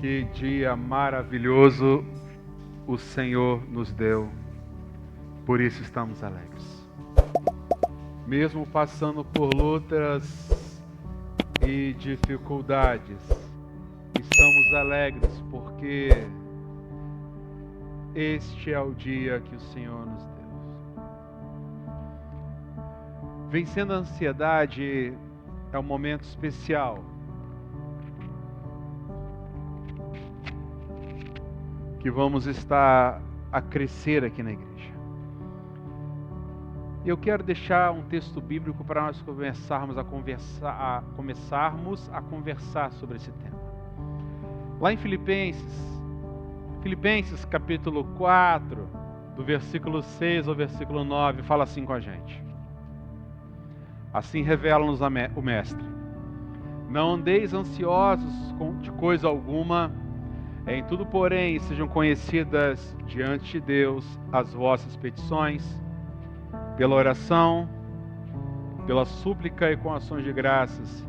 Que dia maravilhoso o Senhor nos deu, por isso estamos alegres. Mesmo passando por lutas e dificuldades, estamos alegres porque este é o dia que o Senhor nos deu. Vencendo a ansiedade é um momento especial. Que vamos estar a crescer aqui na igreja. Eu quero deixar um texto bíblico para nós começarmos a conversar sobre esse tema. Lá em Filipenses capítulo 4, do versículo 6 ao versículo 9, fala assim com a gente. Assim revela-nos o Mestre. Não andeis ansiosos de coisa alguma. Em tudo, porém, sejam conhecidas diante de Deus as vossas petições, pela oração, pela súplica e com ações de graças.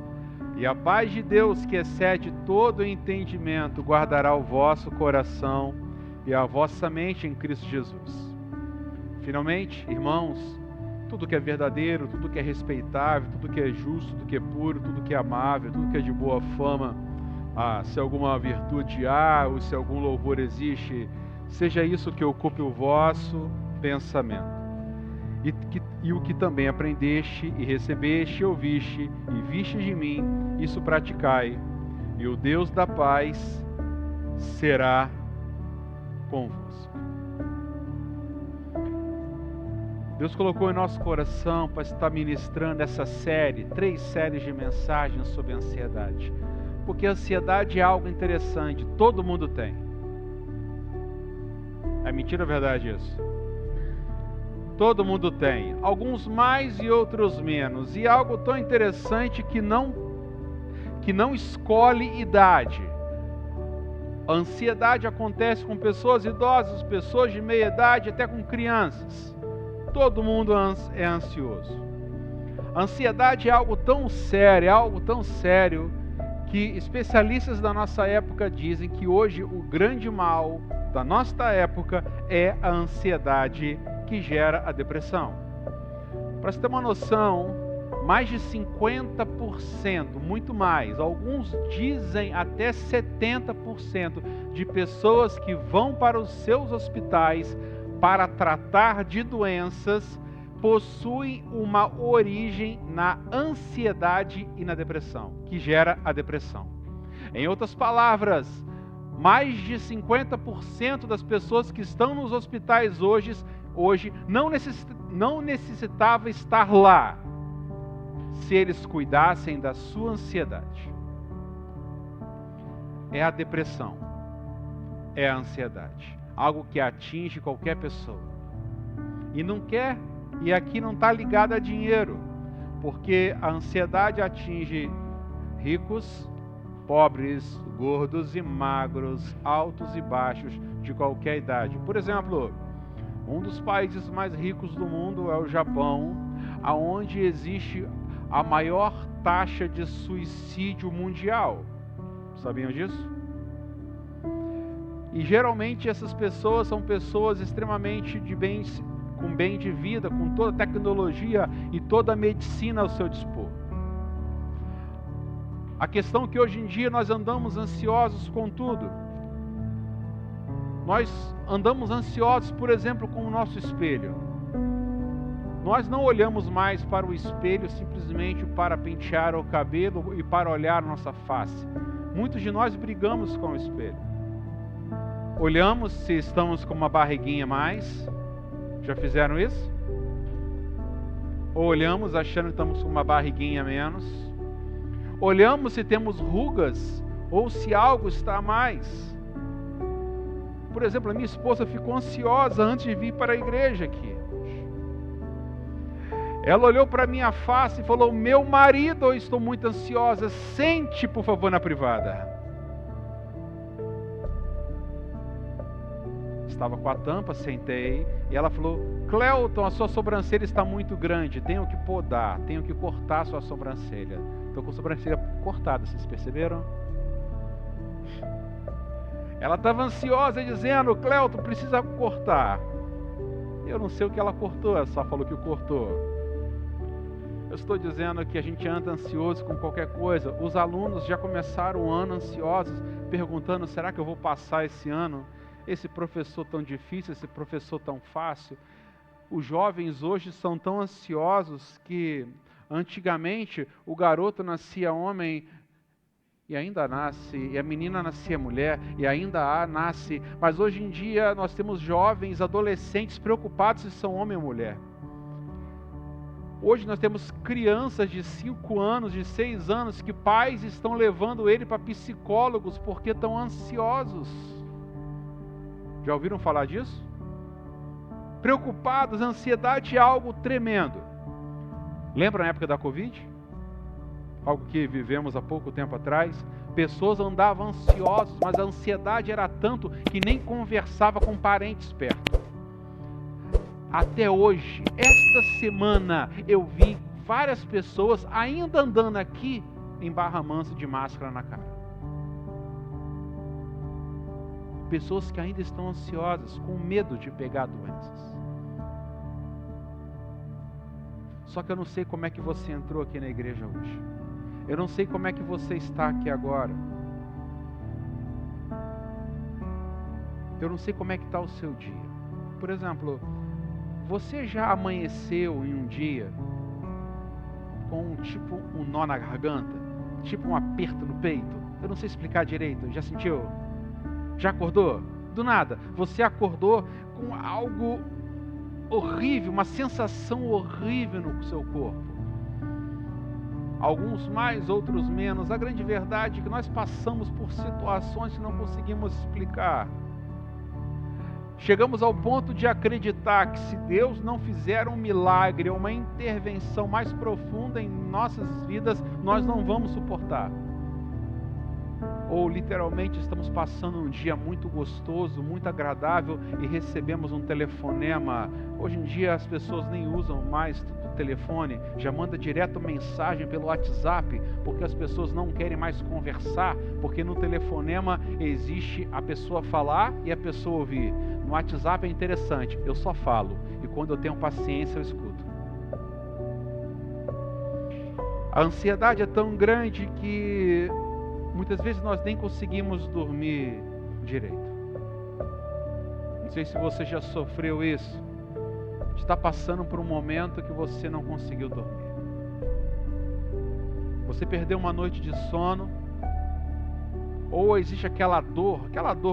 E a paz de Deus, que excede todo o entendimento, guardará o vosso coração e a vossa mente em Cristo Jesus. Finalmente, irmãos, tudo que é verdadeiro, tudo que é respeitável, tudo que é justo, tudo que é puro, tudo que é amável, tudo que é de boa fama, se alguma virtude há, ou se algum louvor existe, seja isso que ocupe o vosso pensamento. E o que também aprendeste, e recebeste, e ouviste, e viste de mim, isso praticai, e o Deus da paz será convosco. Deus colocou em nosso coração para estar ministrando essa série, 3 séries de mensagens sobre ansiedade. Porque a ansiedade é algo interessante, todo mundo tem. É mentira ou verdade isso? Todo mundo tem, alguns mais e outros menos. E algo tão interessante que não escolhe idade. A ansiedade acontece com pessoas idosas, pessoas de meia idade, até com crianças. Todo mundo é ansioso. A ansiedade é algo tão sério, que especialistas da nossa época dizem que hoje o grande mal da nossa época é a ansiedade que gera a depressão. Para você ter uma noção, mais de 50%, muito mais, alguns dizem até 70% de pessoas que vão para os seus hospitais para tratar de doenças possui uma origem na ansiedade e na depressão, que gera a depressão. Em outras palavras, mais de 50% das pessoas que estão nos hospitais hoje não necessitava estar lá, se eles cuidassem da sua ansiedade. É a depressão, é a ansiedade, algo que atinge qualquer pessoa. E aqui não está ligado a dinheiro, porque a ansiedade atinge ricos, pobres, gordos e magros, altos e baixos, de qualquer idade. Por exemplo, um dos países mais ricos do mundo é o Japão, onde existe a maior taxa de suicídio mundial. Sabiam disso? E geralmente essas pessoas são pessoas extremamente com bem de vida, com toda a tecnologia e toda a medicina ao seu dispor. A questão é que hoje em dia nós andamos ansiosos com tudo. Nós andamos ansiosos, por exemplo, com o nosso espelho. Nós não olhamos mais para o espelho simplesmente para pentear o cabelo e para olhar a nossa face. Muitos de nós brigamos com o espelho. Olhamos se estamos com uma barriguinha a mais. Já fizeram isso? Ou olhamos achando que estamos com uma barriguinha a menos? Olhamos se temos rugas ou se algo está a mais. Por exemplo, a minha esposa ficou ansiosa antes de vir para a igreja aqui. Ela olhou para a minha face e falou: meu marido, eu estou muito ansiosa, sente por favor na privada. Estava com a tampa, sentei, e ela falou: Cleuton, a sua sobrancelha está muito grande, tenho que podar, tenho que cortar a sua sobrancelha. Estou com a sobrancelha cortada, vocês perceberam? Ela estava ansiosa dizendo: Cleuton, precisa cortar. Eu não sei o que ela cortou, ela só falou que cortou. Eu estou dizendo que a gente anda ansioso com qualquer coisa. Os alunos já começaram o ano ansiosos, perguntando: será que eu vou passar esse ano? Esse professor tão difícil, esse professor tão fácil. Os jovens hoje são tão ansiosos que antigamente o garoto nascia homem e ainda nasce, e a menina nascia mulher e ainda nasce, mas hoje em dia nós temos jovens, adolescentes preocupados se são homem ou mulher. Hoje nós temos crianças de 5 anos, de 6 anos, que pais estão levando ele para psicólogos porque estão ansiosos. Já ouviram falar disso? Preocupados, ansiedade é algo tremendo. Lembra na época da Covid? Algo que vivemos há pouco tempo atrás. Pessoas andavam ansiosas, mas a ansiedade era tanto que nem conversava com parentes perto. Até hoje, esta semana, eu vi várias pessoas ainda andando aqui em Barra Mansa de máscara na cara. Pessoas que ainda estão ansiosas, com medo de pegar doenças. Só que eu não sei como é que você entrou aqui na igreja hoje. Eu não sei como é que você está aqui agora. Eu não sei como é que está o seu dia. Por exemplo, você já amanheceu em um dia com um nó na garganta? Tipo um aperto no peito? Eu não sei explicar direito. Já sentiu? Já acordou? Do nada. Você acordou com algo horrível, uma sensação horrível no seu corpo. Alguns mais, outros menos. A grande verdade é que nós passamos por situações que não conseguimos explicar. Chegamos ao ponto de acreditar que se Deus não fizer um milagre, uma intervenção mais profunda em nossas vidas, nós não vamos suportar. Ou literalmente estamos passando um dia muito gostoso, muito agradável e recebemos um telefonema. Hoje em dia as pessoas nem usam mais o telefone, já manda direto mensagem pelo WhatsApp, porque as pessoas não querem mais conversar, porque no telefonema existe a pessoa falar e a pessoa ouvir. No WhatsApp é interessante, eu só falo e quando eu tenho paciência eu escuto. A ansiedade é tão grande que muitas vezes nós nem conseguimos dormir direito. Não sei se você já sofreu isso, de estar passando por um momento que você não conseguiu dormir. Você perdeu uma noite de sono, ou existe aquela dor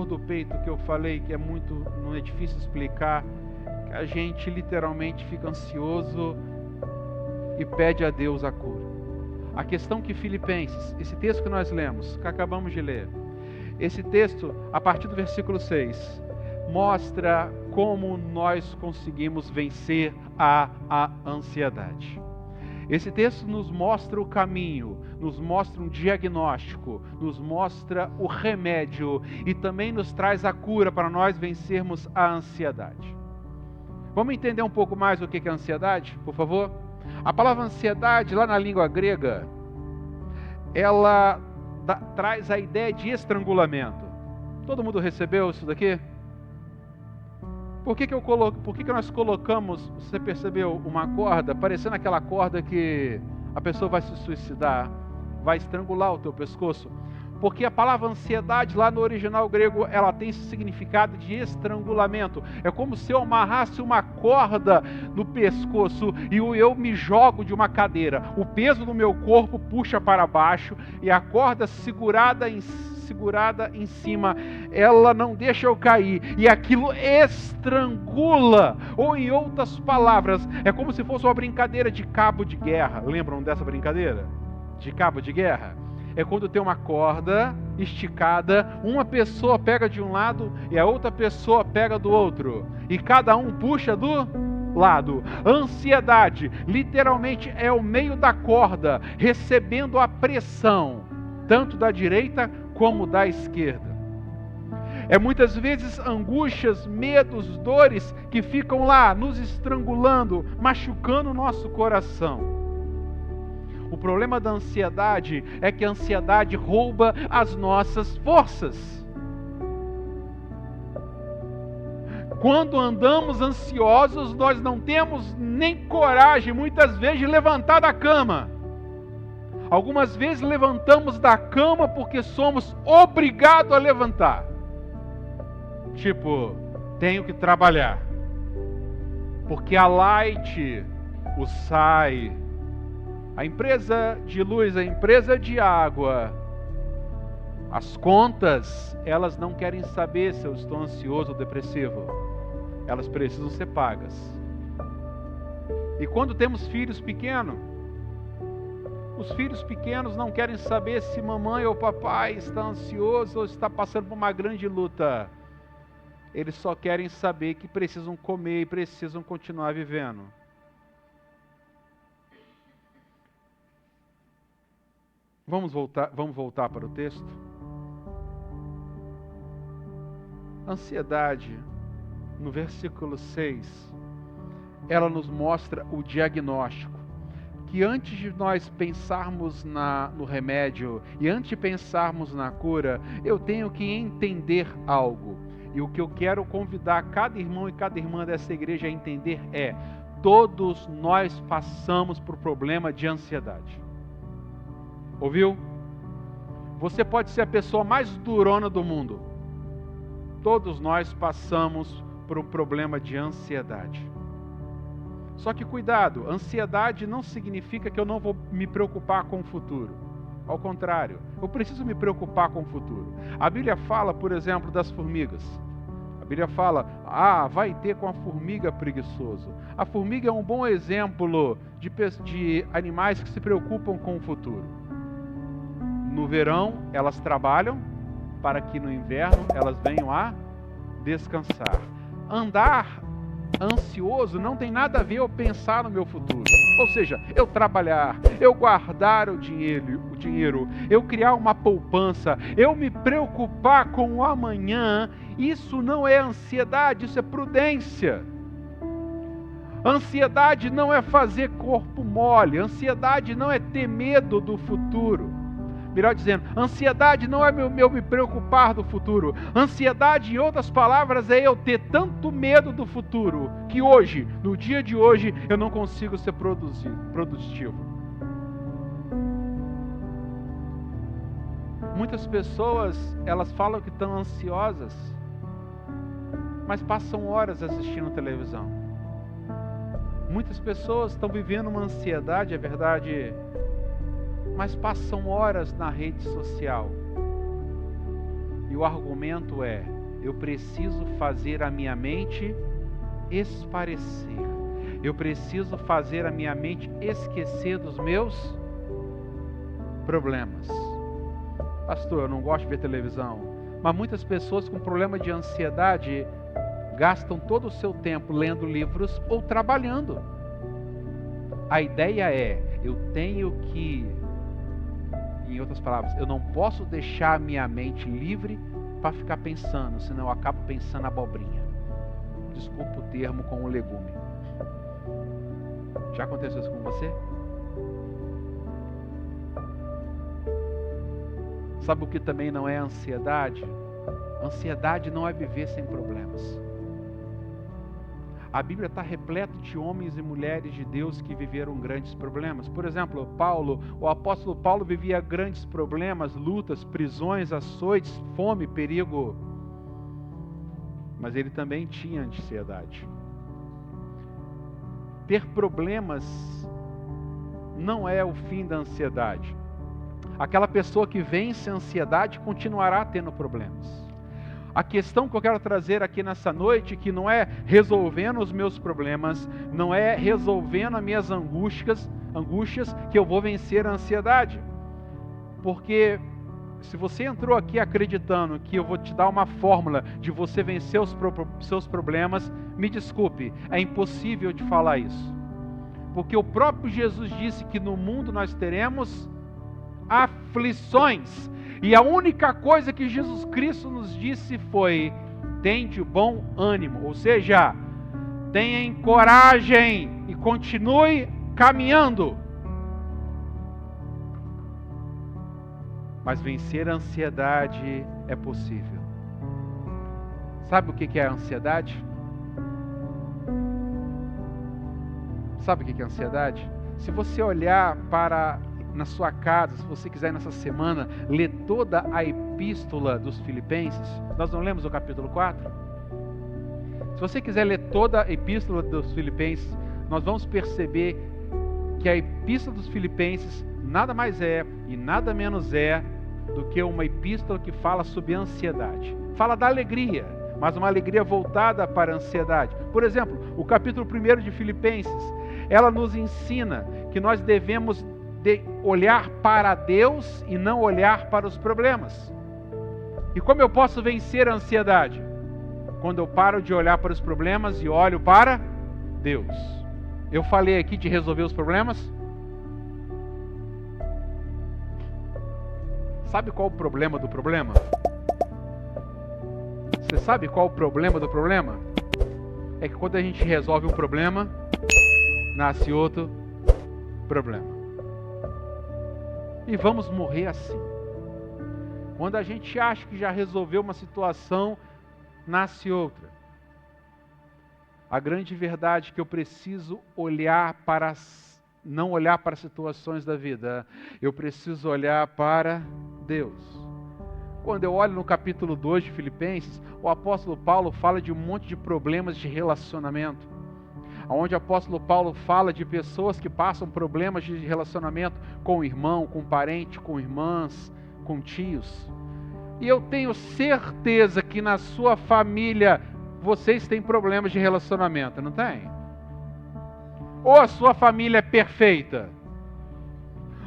do peito que eu falei que não é difícil explicar, que a gente literalmente fica ansioso e pede a Deus a cura. A questão que Filipenses, esse texto que nós lemos, que acabamos de ler, esse texto, a partir do versículo 6, mostra como nós conseguimos vencer a ansiedade. Esse texto nos mostra o caminho, nos mostra um diagnóstico, nos mostra o remédio e também nos traz a cura para nós vencermos a ansiedade. Vamos entender um pouco mais o que é ansiedade, por favor? A palavra ansiedade, lá na língua grega, ela traz a ideia de estrangulamento. Todo mundo recebeu isso daqui? Por que nós colocamos, você percebeu, uma corda, parecendo aquela corda que a pessoa vai se suicidar, vai estrangular o teu pescoço? Porque a palavra ansiedade, lá no original grego, ela tem esse significado de estrangulamento. É como se eu amarrasse uma corda no pescoço e eu me jogo de uma cadeira. O peso do meu corpo puxa para baixo e a corda segurada em cima, ela não deixa eu cair. E aquilo estrangula. Ou em outras palavras, é como se fosse uma brincadeira de cabo de guerra. Lembram dessa brincadeira? De cabo de guerra? É quando tem uma corda esticada, uma pessoa pega de um lado e a outra pessoa pega do outro. E cada um puxa do lado. Ansiedade, literalmente, é o meio da corda, recebendo a pressão, tanto da direita como da esquerda. É muitas vezes angústias, medos, dores que ficam lá nos estrangulando, machucando o nosso coração. O problema da ansiedade é que a ansiedade rouba as nossas forças. Quando andamos ansiosos, nós não temos nem coragem, muitas vezes, de levantar da cama. Algumas vezes levantamos da cama porque somos obrigados a levantar. Tipo, tenho que trabalhar. Porque a Light, o SAI, a empresa de luz, a empresa de água, as contas, elas não querem saber se eu estou ansioso ou depressivo. Elas precisam ser pagas. E quando temos filhos pequenos, os filhos pequenos não querem saber se mamãe ou papai está ansioso ou está passando por uma grande luta. Eles só querem saber que precisam comer e precisam continuar vivendo. Vamos voltar para o texto? Ansiedade, no versículo 6, ela nos mostra o diagnóstico. Que antes de nós pensarmos no remédio e antes de pensarmos na cura, eu tenho que entender algo. E o que eu quero convidar cada irmão e cada irmã dessa igreja a entender é: todos nós passamos por problema de ansiedade. Ouviu? Você pode ser a pessoa mais durona do mundo. Todos nós passamos por um problema de ansiedade. Só que cuidado, ansiedade não significa que eu não vou me preocupar com o futuro. Ao contrário, eu preciso me preocupar com o futuro. A Bíblia fala, por exemplo, das formigas. A Bíblia fala, vai ter com a formiga preguiçoso. A formiga é um bom exemplo de animais que se preocupam com o futuro. No verão, elas trabalham para que no inverno elas venham a descansar. Andar ansioso não tem nada a ver eu pensar no meu futuro. Ou seja, eu trabalhar, eu guardar o dinheiro, eu criar uma poupança, eu me preocupar com o amanhã, isso não é ansiedade, isso é prudência. Ansiedade não é fazer corpo mole, ansiedade não é ter medo do futuro. Melhor dizendo, ansiedade não é meu me preocupar do futuro. Ansiedade, em outras palavras, é eu ter tanto medo do futuro que hoje, no dia de hoje, eu não consigo ser produtivo. Muitas pessoas, elas falam que estão ansiosas, mas passam horas assistindo televisão. Muitas pessoas estão vivendo uma ansiedade, é verdade, mas passam horas na rede social. E o argumento é: eu preciso fazer a minha mente esparecer. Eu preciso fazer a minha mente esquecer dos meus problemas. Pastor, eu não gosto de ver televisão. Mas muitas pessoas com problema de ansiedade gastam todo o seu tempo lendo livros ou trabalhando. A ideia é, eu tenho que... Em outras palavras, eu não posso deixar a minha mente livre para ficar pensando, senão eu acabo pensando abobrinha. Desculpa o termo com o legume. Já aconteceu isso com você? Sabe o que também não é ansiedade? Ansiedade não é viver sem problemas. A Bíblia está repleta de homens e mulheres de Deus que viveram grandes problemas. Por exemplo, o apóstolo Paulo vivia grandes problemas, lutas, prisões, açoites, fome, perigo. Mas ele também tinha ansiedade. Ter problemas não é o fim da ansiedade. Aquela pessoa que vence a ansiedade continuará tendo problemas. A questão que eu quero trazer aqui nessa noite, que não é resolvendo os meus problemas, não é resolvendo as minhas angústias que eu vou vencer a ansiedade. Porque se você entrou aqui acreditando que eu vou te dar uma fórmula de você vencer os seus problemas, me desculpe, é impossível de falar isso. Porque o próprio Jesus disse que no mundo nós teremos aflições. E a única coisa que Jesus Cristo nos disse foi: tende bom ânimo, ou seja, tenha coragem e continue caminhando. Mas vencer a ansiedade é possível. Sabe o que é a ansiedade? Sabe o que é ansiedade? Se você olhar na sua casa, se você quiser nessa semana, ler toda a epístola dos Filipenses, nós não lemos o capítulo 4? Se você quiser ler toda a epístola dos Filipenses, nós vamos perceber que a epístola dos Filipenses nada mais é e nada menos é do que uma epístola que fala sobre ansiedade. Fala da alegria, mas uma alegria voltada para a ansiedade. Por exemplo, o capítulo 1 de Filipenses, ela nos ensina que nós devemos olhar para Deus e não olhar para os problemas. E como eu posso vencer a ansiedade? Quando eu paro de olhar para os problemas e olho para Deus. Eu falei aqui de resolver os problemas? Sabe qual o problema do problema? Você sabe qual o problema do problema? É que quando a gente resolve um problema, nasce outro problema. E vamos morrer assim. Quando a gente acha que já resolveu uma situação, nasce outra. A grande verdade é que eu preciso não olhar para as situações da vida. Eu preciso olhar para Deus. Quando eu olho no capítulo 2 de Filipenses, o apóstolo Paulo fala de um monte de problemas de relacionamento. Onde o apóstolo Paulo fala de pessoas que passam problemas de relacionamento com o irmão, com parente, com irmãs, com tios. E eu tenho certeza que na sua família vocês têm problemas de relacionamento, não tem? Ou a sua família é perfeita,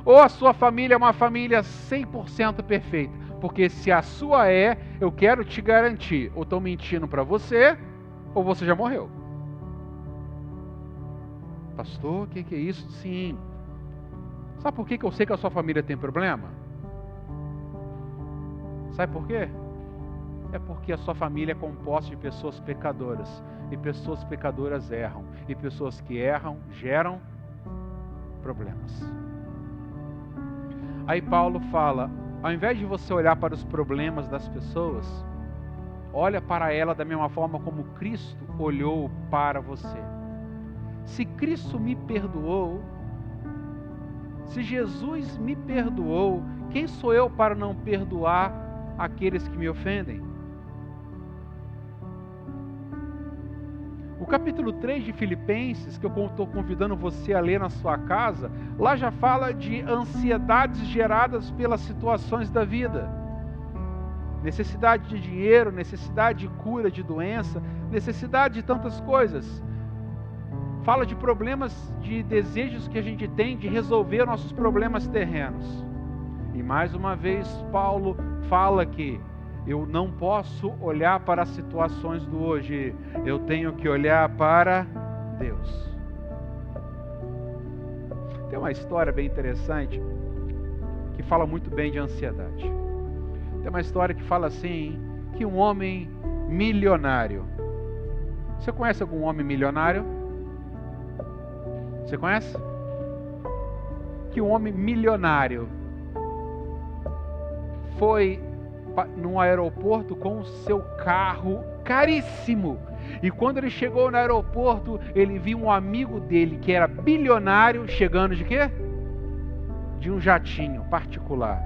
ou a sua família é uma família 100% perfeita. Porque se a sua é, eu quero te garantir, ou estou mentindo para você, ou você já morreu. Pastor, o que é isso? Sim. Sabe por que eu sei que a sua família tem problema? Sabe por quê? É porque a sua família é composta de pessoas pecadoras. E pessoas pecadoras erram. E pessoas que erram geram problemas. Aí Paulo fala, ao invés de você olhar para os problemas das pessoas, olha para ela da mesma forma como Cristo olhou para você. Se Cristo me perdoou, se Jesus me perdoou, quem sou eu para não perdoar aqueles que me ofendem? O capítulo 3 de Filipenses, que eu estou convidando você a ler na sua casa, lá já fala de ansiedades geradas pelas situações da vida. Necessidade de dinheiro, necessidade de cura de doença, necessidade de tantas coisas. Fala de problemas, de desejos que a gente tem de resolver nossos problemas terrenos. E mais uma vez Paulo fala que eu não posso olhar para as situações do hoje, eu tenho que olhar para Deus. Tem uma história bem interessante que fala muito bem de ansiedade. Tem uma história que fala assim, que um homem milionário. Você conhece algum homem milionário? Você conhece? Que um homem milionário foi num aeroporto com o seu carro caríssimo. E quando ele chegou no aeroporto, ele viu um amigo dele que era bilionário chegando de quê? De um jatinho particular.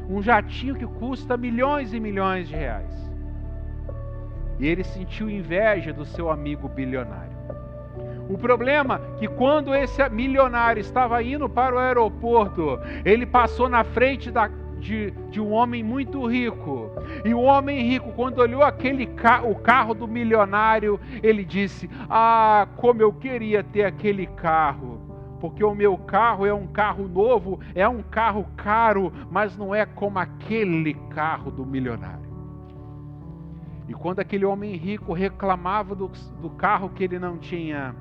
Um jatinho que custa milhões e milhões de reais. E ele sentiu inveja do seu amigo bilionário. O problema é que quando esse milionário estava indo para o aeroporto, ele passou na frente de um homem muito rico. E o homem rico, quando olhou o carro do milionário, ele disse, como eu queria ter aquele carro. Porque o meu carro é um carro novo, é um carro caro, mas não é como aquele carro do milionário. E quando aquele homem rico reclamava do carro que ele não tinha,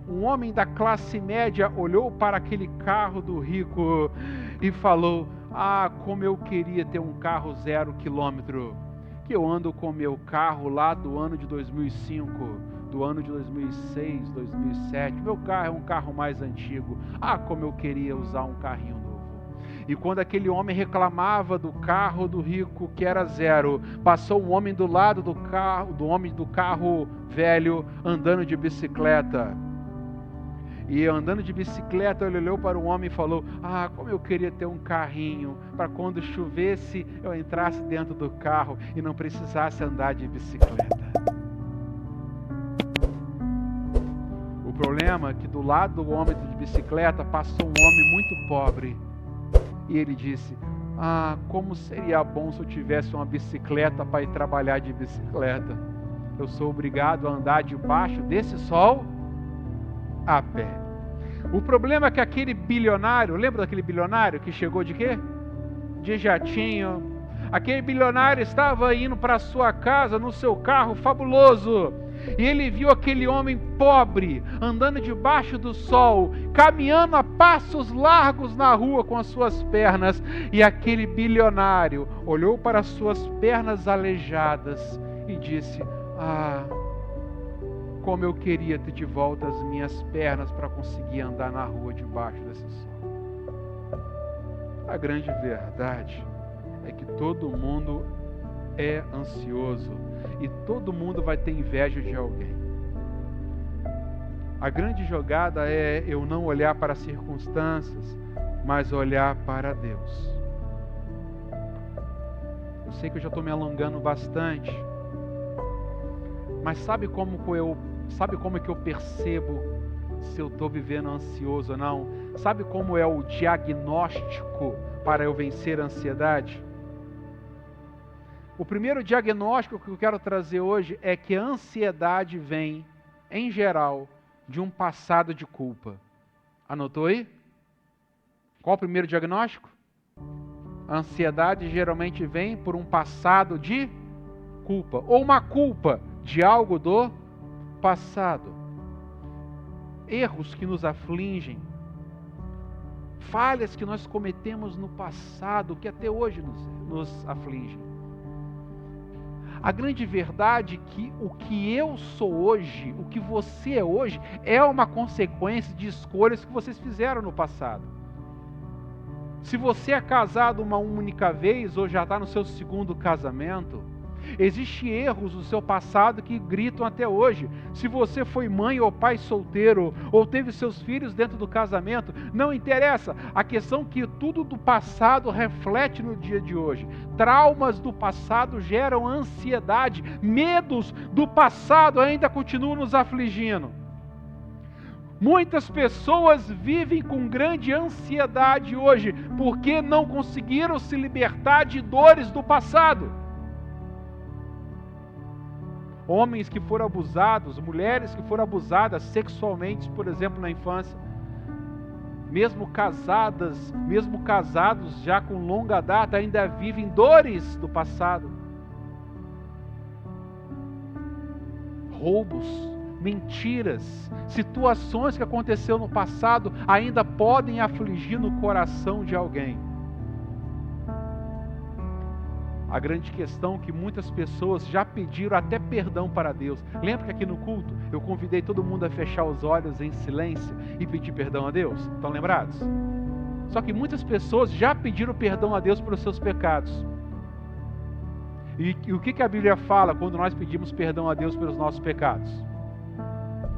um homem da classe média olhou para aquele carro do rico e falou, como eu queria ter um carro 0 quilômetro, que eu ando com meu carro lá do ano de 2005, do ano de 2006, 2007, meu carro é um carro mais antigo, como eu queria usar um carrinho novo. E quando aquele homem reclamava do carro do rico que era 0, passou um homem do lado do homem do carro velho andando de bicicleta. E andando de bicicleta, ele olhou para o homem e falou: ah, como eu queria ter um carrinho, para quando chovesse eu entrasse dentro do carro e não precisasse andar de bicicleta. O problema é que do lado do homem de bicicleta passou um homem muito pobre. E ele disse: ah, como seria bom se eu tivesse uma bicicleta para ir trabalhar de bicicleta. Eu sou obrigado a andar debaixo desse sol a pé. O problema é que aquele bilionário, lembra daquele bilionário que chegou de quê? De jatinho. Aquele bilionário estava indo para a sua casa no seu carro fabuloso. E ele viu aquele homem pobre, andando debaixo do sol, caminhando a passos largos na rua com as suas pernas. E aquele bilionário olhou para as suas pernas aleijadas e disse: ah, como eu queria ter de volta as minhas pernas para conseguir andar na rua debaixo desse sol. A grande verdade é que todo mundo é ansioso e todo mundo vai ter inveja de alguém. A grande jogada é eu não olhar para as circunstâncias, mas olhar para Deus. Eu sei que eu já estou me alongando bastante, mas sabe como é que eu percebo se eu estou vivendo ansioso ou não? Sabe como é o diagnóstico para eu vencer a ansiedade? O primeiro diagnóstico que eu quero trazer hoje é que a ansiedade vem, em geral, de um passado de culpa. Anotou aí? Qual o primeiro diagnóstico? A ansiedade geralmente vem por um passado de culpa, ou uma culpa de algo do passado. Erros que nos afligem, falhas que nós cometemos no passado, que até hoje nos afligem. A grande verdade é que o que eu sou hoje, o que você é hoje, é uma consequência de escolhas que vocês fizeram no passado. Se você é casado uma única vez ou já está no seu segundo casamento, existem erros do seu passado que gritam até hoje. Se você foi mãe ou pai solteiro, ou teve seus filhos dentro do casamento, não interessa. A questão é que tudo do passado reflete no dia de hoje. Traumas do passado geram ansiedade. Medos do passado ainda continuam nos afligindo. Muitas pessoas vivem com grande ansiedade hoje, porque não conseguiram se libertar de dores do passado. Homens que foram abusados, mulheres que foram abusadas sexualmente, por exemplo, na infância, mesmo casados já com longa data, ainda vivem dores do passado. Roubos, mentiras, situações que aconteceram no passado ainda podem afligir no coração de alguém. A grande questão é que muitas pessoas já pediram até perdão para Deus. Lembra que aqui no culto eu convidei todo mundo a fechar os olhos em silêncio e pedir perdão a Deus? Estão lembrados? Só que muitas pessoas já pediram perdão a Deus pelos seus pecados. E o que a Bíblia fala quando nós pedimos perdão a Deus pelos nossos pecados?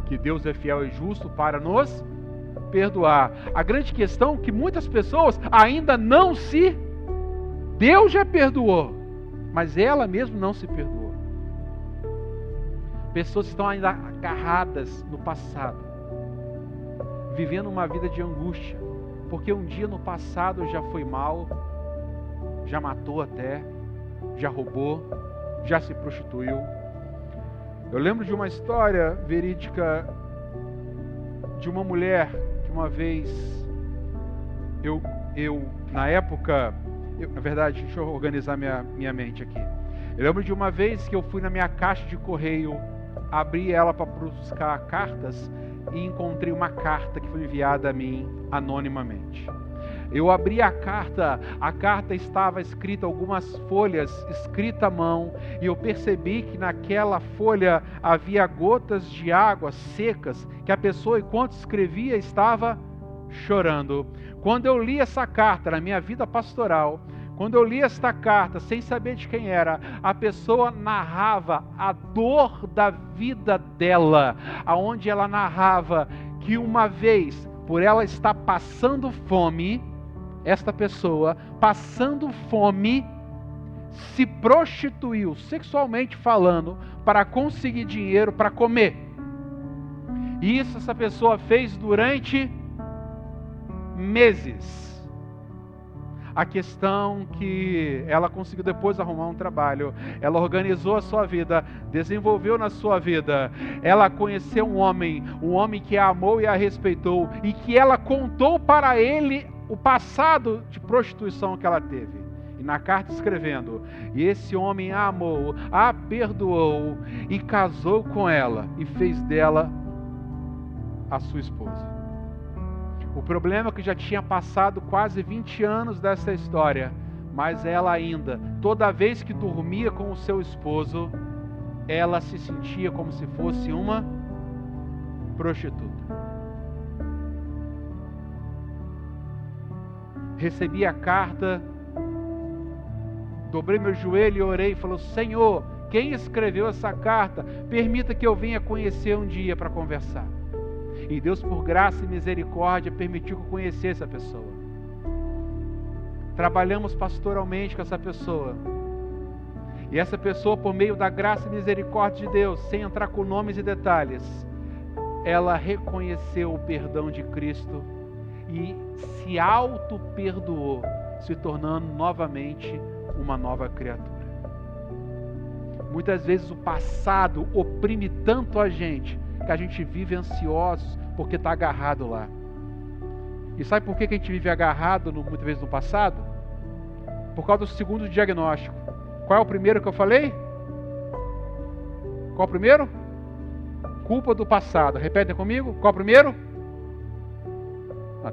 Que Deus é fiel e justo para nos perdoar. A grande questão é que muitas pessoas ainda não se... Deus já perdoou, mas ela mesma não se perdoou. Pessoas estão ainda agarradas no passado, vivendo uma vida de angústia, porque um dia no passado já foi mal, já matou até, já roubou, já se prostituiu. Eu lembro de uma história verídica de uma mulher que uma vez, na época... na verdade, deixa eu organizar minha mente aqui. Eu lembro de uma vez que eu fui na minha caixa de correio, abri ela para buscar cartas e encontrei uma carta que foi enviada a mim anonimamente. Eu abri a carta estava escrita algumas folhas, escrita à mão, e eu percebi que naquela folha havia gotas de água secas, que a pessoa, enquanto escrevia, estava chorando. Quando eu li essa carta na minha vida pastoral, quando eu li esta carta sem saber de quem era, a pessoa narrava a dor da vida dela, aonde ela narrava que uma vez, por ela estar passando fome, esta pessoa, passando fome, se prostituiu, sexualmente falando, para conseguir dinheiro para comer. E isso essa pessoa fez durante meses. A questão que ela conseguiu depois arrumar um trabalho, ela organizou a sua vida, desenvolveu na sua vida, ela conheceu um homem que a amou e a respeitou, e que ela contou para ele o passado de prostituição que ela teve. E na carta escrevendo, e esse homem a amou, a perdoou, e casou com ela, e fez dela a sua esposa. O problema é que já tinha passado quase 20 anos dessa história, mas ela ainda, toda vez que dormia com o seu esposo, ela se sentia como se fosse uma prostituta. Recebi a carta, dobrei meu joelho e orei e falou: Senhor, quem escreveu essa carta, permita que eu venha conhecer um dia para conversar. E Deus, por graça e misericórdia, permitiu que eu conhecesse essa pessoa. Trabalhamos pastoralmente com essa pessoa. E essa pessoa, por meio da graça e misericórdia de Deus, sem entrar com nomes e detalhes, ela reconheceu o perdão de Cristo e se auto-perdoou, se tornando novamente uma nova criatura. Muitas vezes o passado oprime tanto a gente, que a gente vive ansiosos porque está agarrado lá. E sabe por que a gente vive agarrado muitas vezes no passado? Por causa do segundo diagnóstico. Qual é o primeiro que eu falei? Qual é o primeiro? Culpa do passado. Repetem comigo. Qual é o primeiro?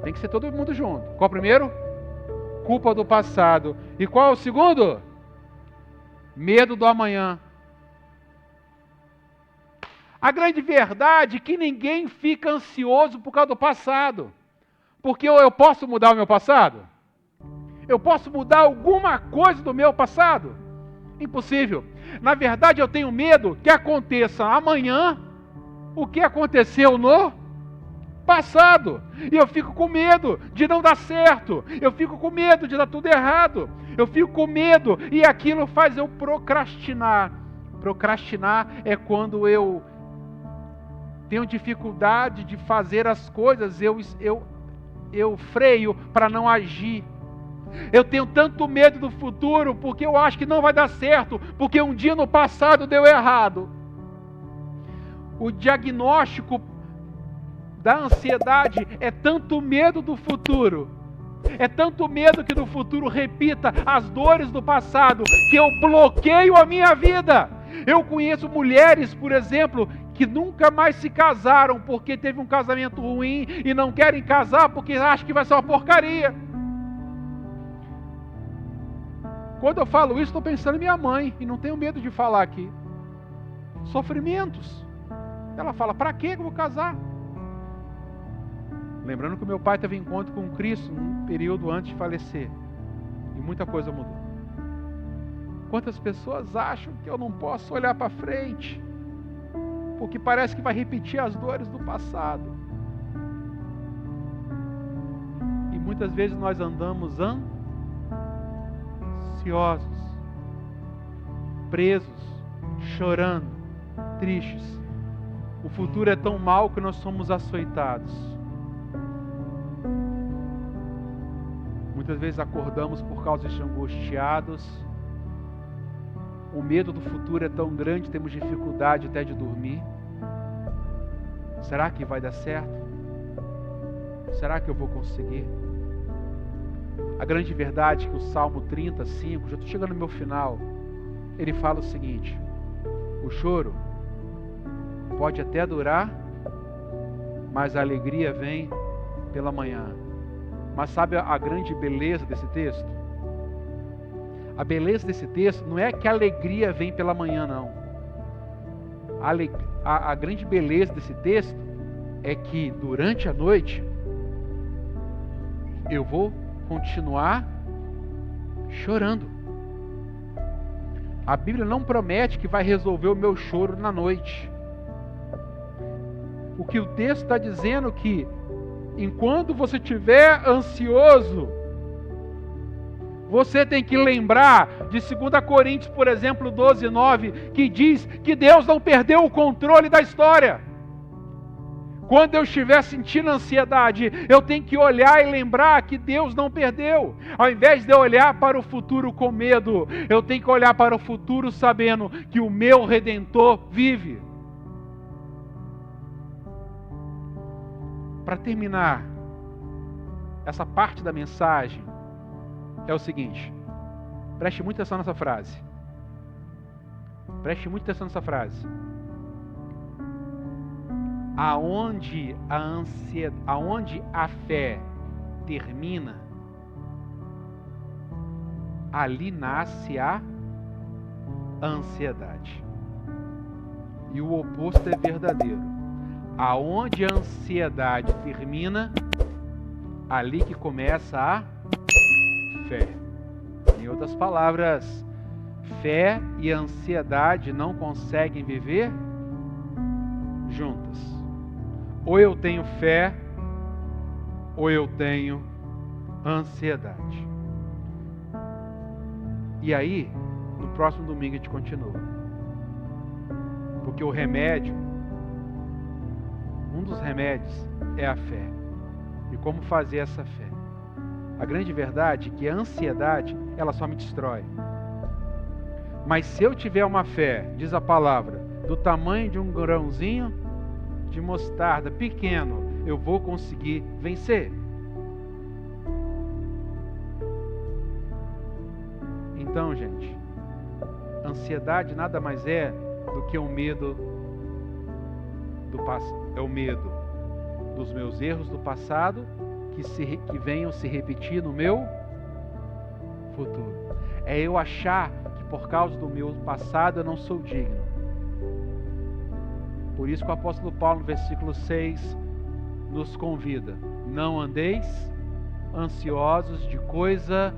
Tem que ser todo mundo junto. Qual é o primeiro? Culpa do passado. E qual é o segundo? Medo do amanhã. A grande verdade é que ninguém fica ansioso por causa do passado. Porque eu posso mudar o meu passado? Eu posso mudar alguma coisa do meu passado? Impossível. Na verdade, eu tenho medo que aconteça amanhã o que aconteceu no passado. E eu fico com medo de não dar certo. Eu fico com medo de dar tudo errado. Eu fico com medo e aquilo faz eu procrastinar. Procrastinar é quando eu tenho dificuldade de fazer as coisas, eu freio para não agir. Eu tenho tanto medo do futuro porque eu acho que não vai dar certo, porque um dia no passado deu errado. O diagnóstico da ansiedade é tanto medo do futuro, é tanto medo que no futuro repita as dores do passado, que eu bloqueio a minha vida. Eu conheço mulheres, por exemplo, que nunca mais se casaram porque teve um casamento ruim e não querem casar porque acham que vai ser uma porcaria. Quando eu falo isso, estou pensando em minha mãe e não tenho medo de falar aqui. Sofrimentos. Ela fala: para que eu vou casar? Lembrando que o meu pai teve encontro com Cristo num período antes de falecer e muita coisa mudou. Quantas pessoas acham que eu não posso olhar para frente porque parece que vai repetir as dores do passado? E muitas vezes nós andamos ansiosos, presos, chorando, tristes. O futuro é tão mau que nós somos açoitados. Muitas vezes acordamos por causa de angustiados. O medo do futuro é tão grande, temos dificuldade até de dormir. Será que vai dar certo? Será que eu vou conseguir? A grande verdade é que o Salmo 35, já estou chegando no meu final, ele fala o seguinte: o choro pode até durar, mas a alegria vem pela manhã. Mas sabe a grande beleza desse texto? A beleza desse texto não é que a alegria vem pela manhã, não. A grande beleza desse texto é que durante a noite eu vou continuar chorando. A Bíblia não promete que vai resolver o meu choro na noite. O que o texto está dizendo que enquanto você estiver ansioso, você tem que lembrar de 2 Coríntios, por exemplo, 12:9, que diz que Deus não perdeu o controle da história. Quando eu estiver sentindo ansiedade, eu tenho que olhar e lembrar que Deus não perdeu. Ao invés de eu olhar para o futuro com medo, eu tenho que olhar para o futuro sabendo que o meu Redentor vive. Para terminar essa parte da mensagem, é o seguinte: preste muita atenção nessa frase. Preste muita atenção nessa frase. Aonde a fé termina, ali nasce a ansiedade. E o oposto é verdadeiro. Aonde a ansiedade termina, ali que começa a fé. Em outras palavras, fé e ansiedade não conseguem viver juntas. Ou eu tenho fé, ou eu tenho ansiedade. E aí, no próximo domingo a gente continua. Porque o remédio, um dos remédios é a fé. E como fazer essa fé? A grande verdade é que a ansiedade, ela só me destrói. Mas se eu tiver uma fé, diz a palavra, do tamanho de um grãozinho de mostarda pequeno, eu vou conseguir vencer. Então, gente, ansiedade nada mais é do que o medo é o medo dos meus erros do passado que venham se repetir no meu futuro. É eu achar que por causa do meu passado eu não sou digno. Por isso que o apóstolo Paulo, no versículo 6, nos convida: não andeis ansiosos de coisa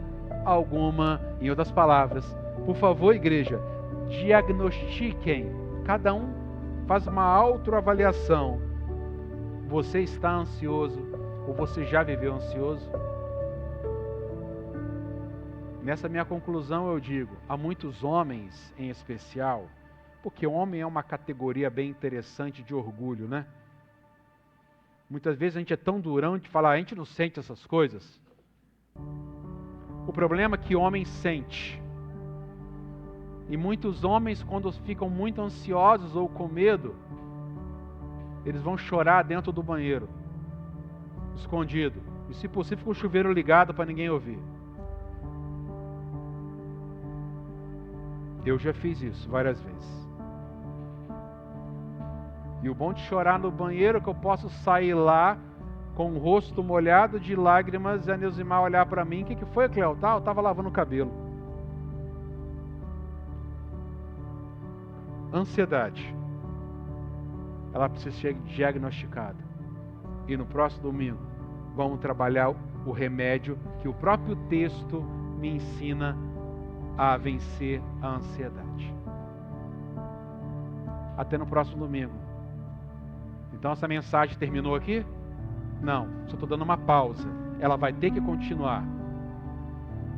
alguma. Em outras palavras, por favor, igreja, diagnostiquem, cada um faz uma autoavaliação. Você está ansioso ou você já viveu ansioso? Nessa minha conclusão eu digo, há muitos homens em especial, porque homem é uma categoria bem interessante de orgulho, né? Muitas vezes a gente é tão durão de falar, a gente não sente essas coisas. O problema é que homem sente. E muitos homens, quando ficam muito ansiosos ou com medo, eles vão chorar dentro do banheiro, escondido. E se possível, com o chuveiro ligado para ninguém ouvir. Eu já fiz isso várias vezes. E o bom de chorar no banheiro é que eu posso sair lá com o rosto molhado de lágrimas e a Neusimar olhar para mim. O que foi, Cleo? Eu estava lavando o cabelo. Ansiedade. Ela precisa ser diagnosticada. E no próximo domingo vamos trabalhar o remédio que o próprio texto me ensina a vencer a ansiedade. Até no próximo domingo. Então essa mensagem terminou aqui? Não, só estou dando uma pausa. Ela vai ter que continuar.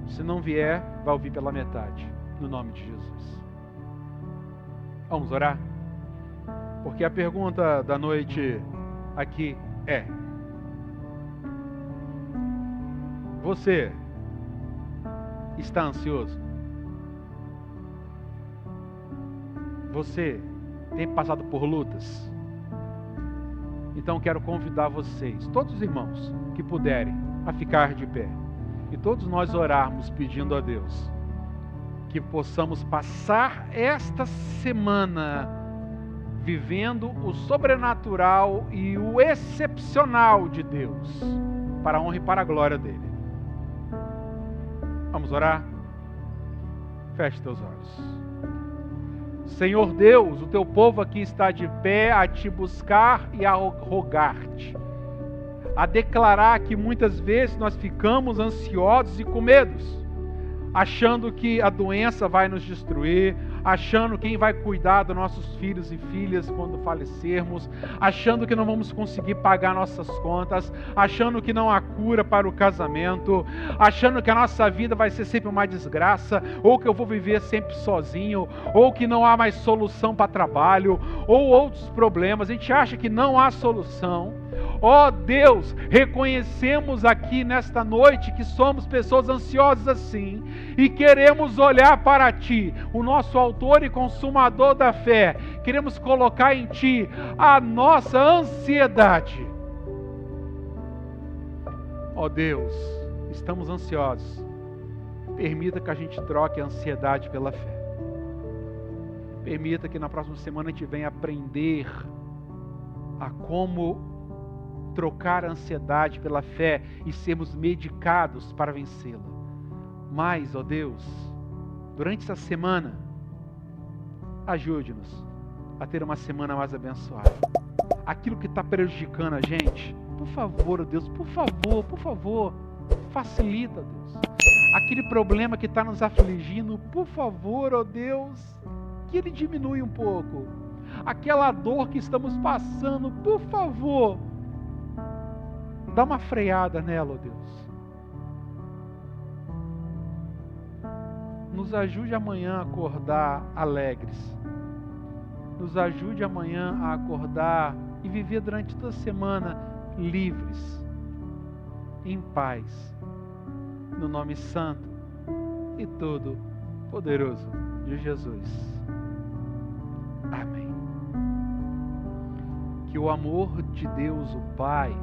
Se não vier, vai ouvir pela metade. No nome de Jesus. Vamos orar? Porque a pergunta da noite aqui é: você está ansioso? Você tem passado por lutas? Então quero convidar vocês, todos os irmãos que puderem, a ficar de pé. E todos nós orarmos pedindo a Deus que possamos passar esta semana vivendo o sobrenatural e o excepcional de Deus, para a honra e para a glória dele. Vamos orar? Feche teus olhos. Senhor Deus, o teu povo aqui está de pé a te buscar e a rogar-te, a declarar que muitas vezes nós ficamos ansiosos e com medos, achando que a doença vai nos destruir, achando quem vai cuidar dos nossos filhos e filhas quando falecermos, achando que não vamos conseguir pagar nossas contas, achando que não há cura para o casamento, achando que a nossa vida vai ser sempre uma desgraça, ou que eu vou viver sempre sozinho, ou que não há mais solução para trabalho, ou outros problemas. A gente acha que não há solução. Ó Deus, reconhecemos aqui nesta noite que somos pessoas ansiosas assim e queremos olhar para Ti, o nosso autor e consumador da fé. Queremos colocar em Ti a nossa ansiedade. Ó Deus, estamos ansiosos. Permita que a gente troque a ansiedade pela fé. Permita que na próxima semana a gente venha aprender a como trocar a ansiedade pela fé e sermos medicados para vencê-la. Mas, ó Deus, durante essa semana, ajude-nos a ter uma semana mais abençoada. Aquilo que está prejudicando a gente, por favor, ó Deus, por favor, facilita, Deus. Aquele problema que está nos afligindo, por favor, ó Deus, que ele diminui um pouco. Aquela dor que estamos passando, por favor, dá uma freada nela, ó Deus. Nos ajude amanhã a acordar alegres. Nos ajude amanhã a acordar e viver durante toda a semana livres, em paz, no nome santo e todo poderoso de Jesus. Amém. Que o amor de Deus, o Pai,